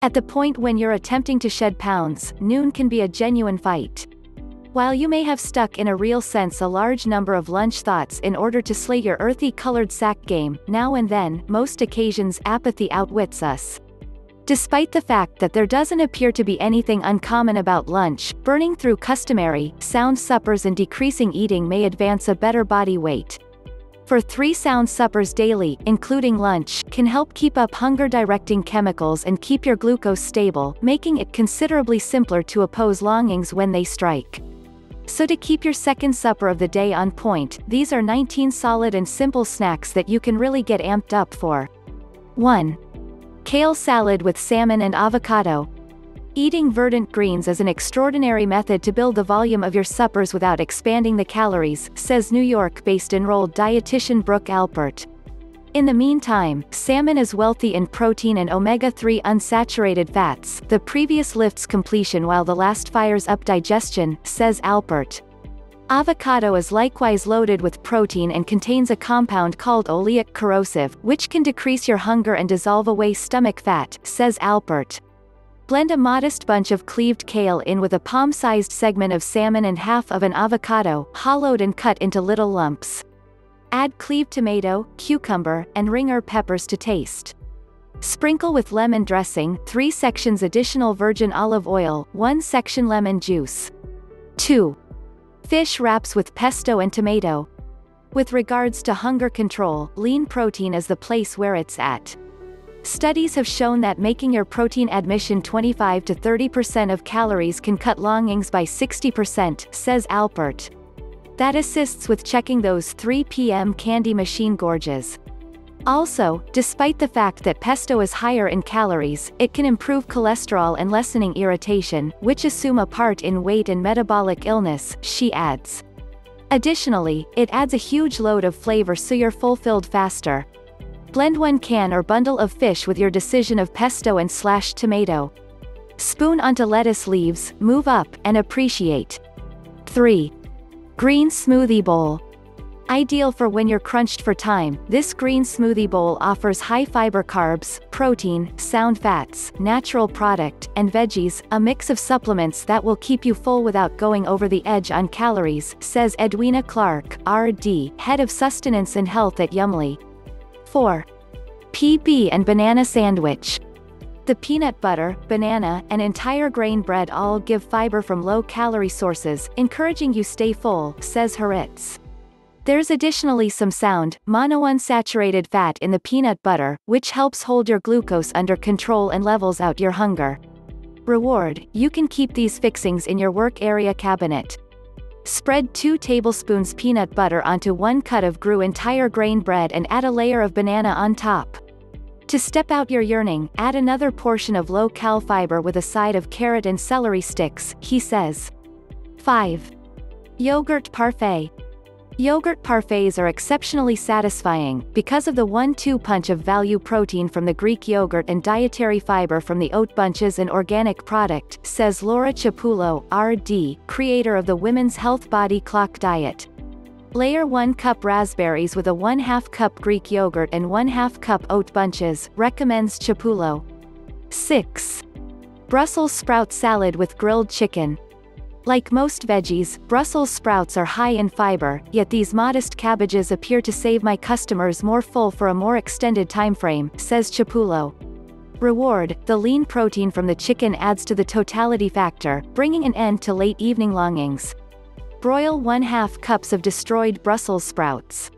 At the point when you're attempting to shed pounds, noon can be a genuine fight. While you may have stuck in a real sense a large number of lunch thoughts in order to slay your earthy colored sack game, now and then, most occasions apathy outwits us. Despite the fact that there doesn't appear to be anything uncommon about lunch, burning through customary, sound suppers and decreasing eating may advance a better body weight. For 3 sound suppers daily, including lunch, can help keep up hunger-directing chemicals and keep your glucose stable, making it considerably simpler to oppose longings when they strike. So to keep your second supper of the day on point, these are 19 solid and simple snacks that you can really get amped up for. 1. Kale salad with salmon and avocado. Eating verdant greens is an extraordinary method to build the volume of your suppers without expanding the calories, says New York-based enrolled dietitian Brooke Alpert. In the meantime, salmon is wealthy in protein and omega-3 unsaturated fats. The previous lifts completion while the last fires up digestion, says Alpert. Avocado is likewise loaded with protein and contains a compound called oleic corrosive, which can decrease your hunger and dissolve away stomach fat, says Alpert. Blend a modest bunch of cleaved kale in with a palm-sized segment of salmon and half of an avocado, hollowed and cut into little lumps. Add cleaved tomato, cucumber, and ringer peppers to taste. Sprinkle with lemon dressing, 3 sections additional virgin olive oil, 1 section lemon juice. 2. Fish wraps with pesto and tomato. With regards to hunger control, lean protein is the place where it's at. Studies have shown that making your protein admission 25 to 30% of calories can cut longings by 60%, says Alpert. That assists with checking those 3 p.m. candy machine gorges. Also, despite the fact that pesto is higher in calories, it can improve cholesterol and lessening irritation, which assume a part in weight and metabolic illness, she adds. Additionally, it adds a huge load of flavor so you're fulfilled faster. Blend 1 can or bundle of fish with your decision of pesto and slashed tomato. Spoon onto lettuce leaves, move up, and appreciate. 3. Green smoothie bowl. Ideal for when you're crunched for time, this green smoothie bowl offers high-fiber carbs, protein, sound fats, natural product, and veggies, a mix of supplements that will keep you full without going over the edge on calories, says Edwina Clark, R.D., head of sustenance and health at Yumly. 4. PB and banana sandwich. The peanut butter, banana, and entire grain bread all give fiber from low-calorie sources, encouraging you stay full, says Haritz. There's additionally some sound, monounsaturated fat in the peanut butter, which helps hold your glucose under control and levels out your hunger. Reward: you can keep these fixings in your work area cabinet. Spread 2 tablespoons peanut butter onto 1 cut of GRU entire grain bread and add a layer of banana on top. To step out your yearning, add another portion of low-cal fiber with a side of carrot and celery sticks, he says. 5. Yogurt parfait. Yogurt parfaits are exceptionally satisfying, because of the 1-2 punch of value protein from the Greek yogurt and dietary fiber from the oat bunches and organic product, says Laura Chapullo, R.D., creator of the Women's Health Body Clock Diet. Layer 1 cup raspberries with a 1/2 cup Greek yogurt and 1/2 cup oat bunches, recommends Chapullo. 6. Brussels sprout salad with grilled chicken. Like most veggies, Brussels sprouts are high in fiber, yet these modest cabbages appear to save my customers more full for a more extended timeframe, says Chapullo. Reward: the lean protein from the chicken adds to the totality factor, bringing an end to late evening longings. Broil 1/2 cups of destroyed Brussels sprouts.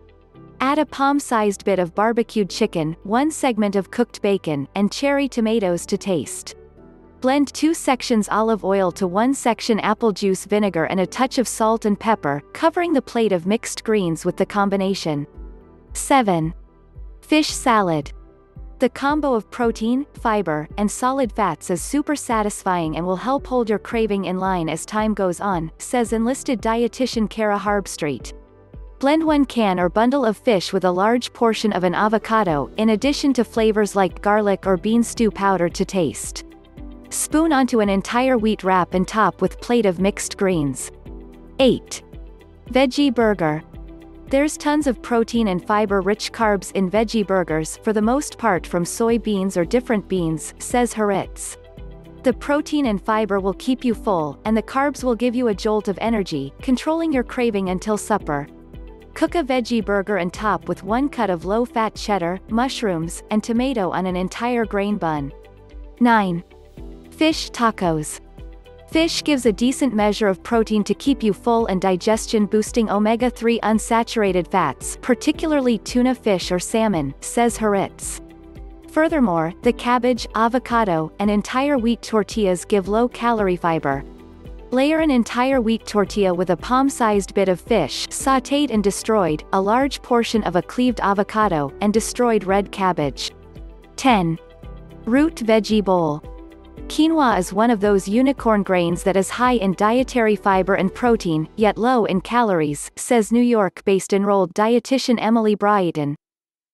Add a palm-sized bit of barbecued chicken, 1 segment of cooked bacon, and cherry tomatoes to taste. Blend 2 sections olive oil to 1 section apple juice vinegar and a touch of salt and pepper, covering the plate of mixed greens with the combination. 7. Fish salad. The combo of protein, fiber, and solid fats is super satisfying and will help hold your craving in line as time goes on, says enlisted dietitian Kara Harbstreet. Blend 1 can or bundle of fish with a large portion of an avocado, in addition to flavors like garlic or bean stew powder to taste. Spoon onto an entire wheat wrap and top with plate of mixed greens. 8. Veggie Burger. There's tons of protein and fiber-rich carbs in veggie burgers, for the most part from soybeans or different beans, says Haaretz. The protein and fiber will keep you full, and the carbs will give you a jolt of energy, controlling your craving until supper. Cook a veggie burger and top with 1 cut of low-fat cheddar, mushrooms, and tomato on an entire grain bun. 9. Fish tacos. Fish gives a decent measure of protein to keep you full and digestion-boosting omega-3 unsaturated fats, particularly tuna fish or salmon, says Haaretz. Furthermore, the cabbage, avocado, and entire wheat tortillas give low-calorie fiber. Layer an entire wheat tortilla with a palm-sized bit of fish, sautéed and destroyed, a large portion of a cleaved avocado, and destroyed red cabbage. 10. Root Veggie Bowl. Quinoa is one of those unicorn grains that is high in dietary fiber and protein, yet low in calories, says New York-based enrolled dietitian Emily Brighton.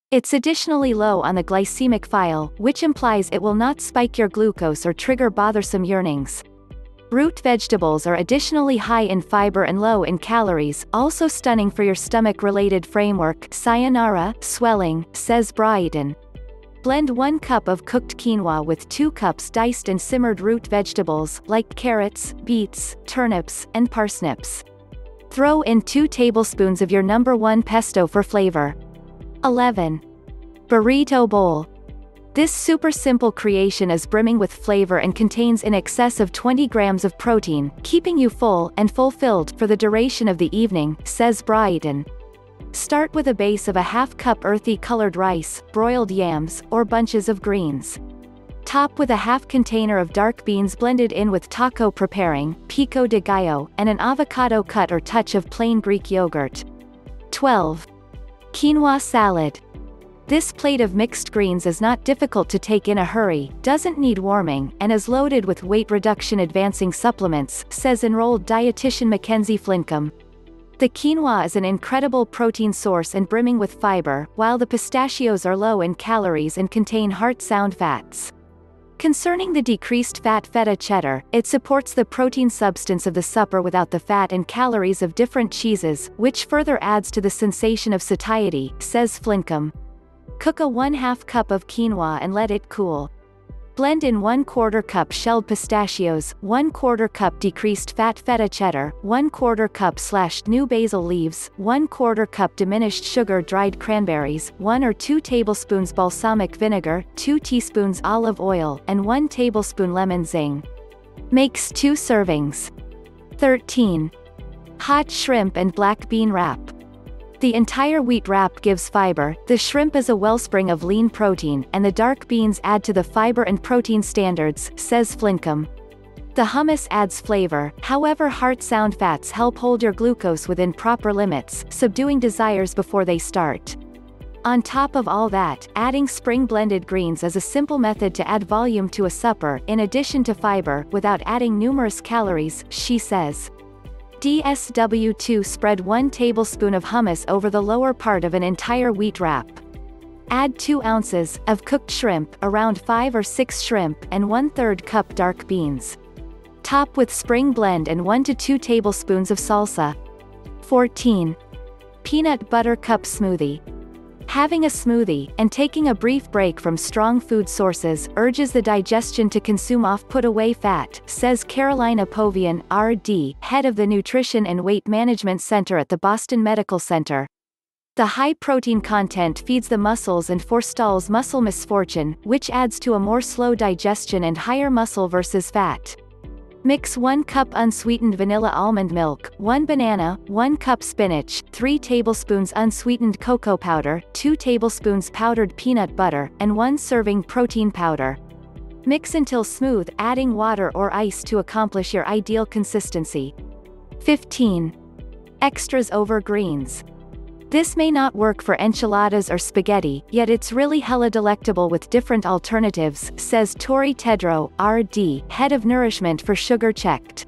It's additionally low on the glycemic file, which implies it will not spike your glucose or trigger bothersome yearnings. Root vegetables are additionally high in fiber and low in calories, also stunning for your stomach-related framework, sayonara, swelling, says Brighton. Blend 1 cup of cooked quinoa with 2 cups diced and simmered root vegetables, like carrots, beets, turnips, and parsnips. Throw in 2 tablespoons of your #1 pesto for flavor. 11. Burrito Bowl. This super simple creation is brimming with flavor and contains in excess of 20 grams of protein, keeping you full and fulfilled for the duration of the evening, says Brighton. Start with a base of a half cup earthy colored rice, broiled yams, or bunches of greens. Top with a half container of dark beans blended in with taco preparing, pico de gallo, and an avocado cut or touch of plain Greek yogurt. 12. Quinoa Salad. This plate of mixed greens is not difficult to take in a hurry, doesn't need warming, and is loaded with weight reduction advancing supplements, says enrolled dietitian Mackenzie Flincombe. The quinoa is an incredible protein source and brimming with fiber, while the pistachios are low in calories and contain heart-sound fats. Concerning the decreased fat feta cheddar, it supports the protein substance of the supper without the fat and calories of different cheeses, which further adds to the sensation of satiety, says Flincombe. Cook a 1/2 cup of quinoa and let it cool. Blend in 1/4 cup shelled pistachios, 1/4 cup decreased fat feta cheddar, 1/4 cup slashed new basil leaves, 1/4 cup diminished sugar dried cranberries, 1 or 2 tablespoons balsamic vinegar, 2 teaspoons olive oil, and 1 tablespoon lemon zing. Makes 2 servings. 13. Hot shrimp and black bean wrap. The entire wheat wrap gives fiber, the shrimp is a wellspring of lean protein, and the dark beans add to the fiber and protein standards, says Flincombe. The hummus adds flavor, however heart-sound fats help hold your glucose within proper limits, subduing desires before they start. On top of all that, adding spring-blended greens is a simple method to add volume to a supper, in addition to fiber, without adding numerous calories, she says. DSW2 Spread 1 tablespoon of hummus over the lower part of an entire wheat wrap. Add 2 ounces of cooked shrimp, around 5 or 6 shrimp, and 1/3 cup dark beans. Top with spring blend and 1 to 2 tablespoons of salsa. 14. Peanut butter cup smoothie. Having a smoothie, and taking a brief break from strong food sources, urges the digestion to consume off-put-away fat, says Carolina Povian, RD, head of the Nutrition and Weight Management Center at the Boston Medical Center. The high protein content feeds the muscles and forestalls muscle misfortune, which adds to a more slow digestion and higher muscle versus fat. Mix 1 cup unsweetened vanilla almond milk, 1 banana, 1 cup spinach, 3 tablespoons unsweetened cocoa powder, 2 tablespoons powdered peanut butter, and 1 serving protein powder. Mix until smooth, adding water or ice to accomplish your ideal consistency. 15. Extras over greens. This may not work for enchiladas or spaghetti, yet it's really hella delectable with different alternatives, says Tori Tedrow, RD, head of nourishment for Sugar Checked.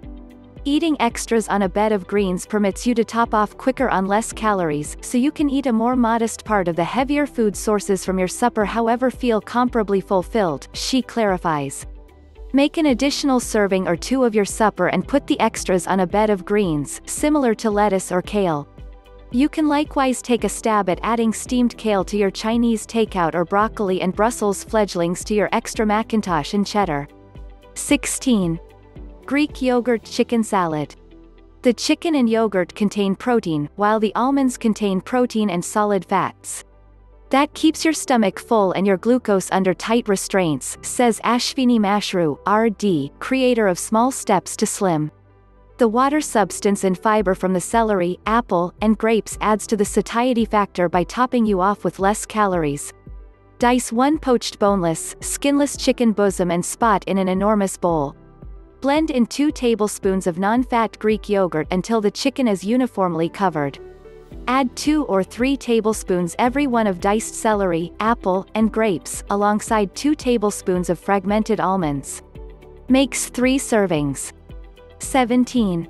Eating extras on a bed of greens permits you to top off quicker on less calories, so you can eat a more modest part of the heavier food sources from your supper however feel comparably fulfilled, she clarifies. Make an additional serving or 2 of your supper and put the extras on a bed of greens, similar to lettuce or kale. You can likewise take a stab at adding steamed kale to your Chinese takeout or broccoli and Brussels fledglings to your extra Macintosh and cheddar. 16. Greek yogurt chicken salad. The chicken and yogurt contain protein, while the almonds contain protein and solid fats. That keeps your stomach full and your glucose under tight restraints, says Ashvini Mashru, RD, creator of Small Steps to Slim. The water substance and fiber from the celery, apple, and grapes adds to the satiety factor by topping you off with less calories. Dice 1 poached boneless, skinless chicken bosom and spot in an enormous bowl. Blend in 2 tablespoons of non-fat Greek yogurt until the chicken is uniformly covered. Add 2 or 3 tablespoons every one of diced celery, apple, and grapes, alongside 2 tablespoons of fragmented almonds. Makes 3 servings. 17.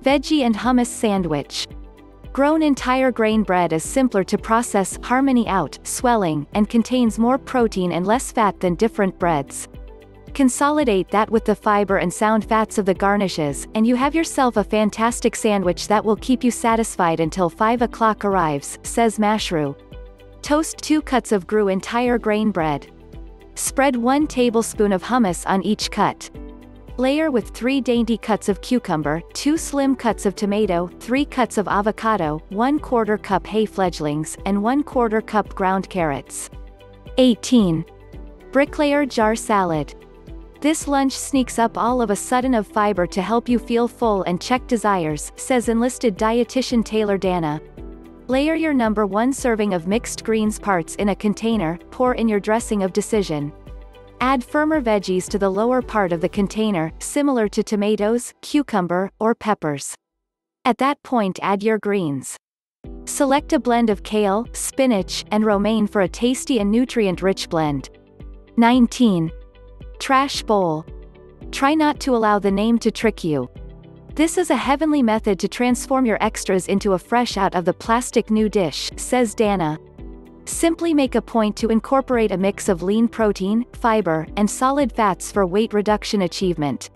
Veggie and hummus sandwich. Grown entire grain bread is simpler to process, harmony out, swelling, and contains more protein and less fat than different breads. Consolidate that with the fiber and sound fats of the garnishes, and you have yourself a fantastic sandwich that will keep you satisfied until 5 o'clock arrives, says Mashru. Toast 2 cuts of GRU entire grain bread. Spread 1 tablespoon of hummus on each cut. Layer with 3 dainty cuts of cucumber, 2 slim cuts of tomato, 3 cuts of avocado, 1/4 cup hay fledglings, and 1/4 cup ground carrots. 18. Bricklayer Jar Salad. This lunch sneaks up all of a sudden of fiber to help you feel full and check desires, says enlisted dietitian Taylor Dana. Layer your number 1 serving of mixed greens parts in a container, pour in your dressing of decision. Add firmer veggies to the lower part of the container, similar to tomatoes, cucumber, or peppers. At that point add your greens. Select a blend of kale, spinach, and romaine for a tasty and nutrient-rich blend. 19. Trash bowl. Try not to allow the name to trick you. This is a heavenly method to transform your extras into a fresh out of the plastic new dish, says Dana. Simply make a point to incorporate a mix of lean protein, fiber, and solid fats for weight reduction achievement.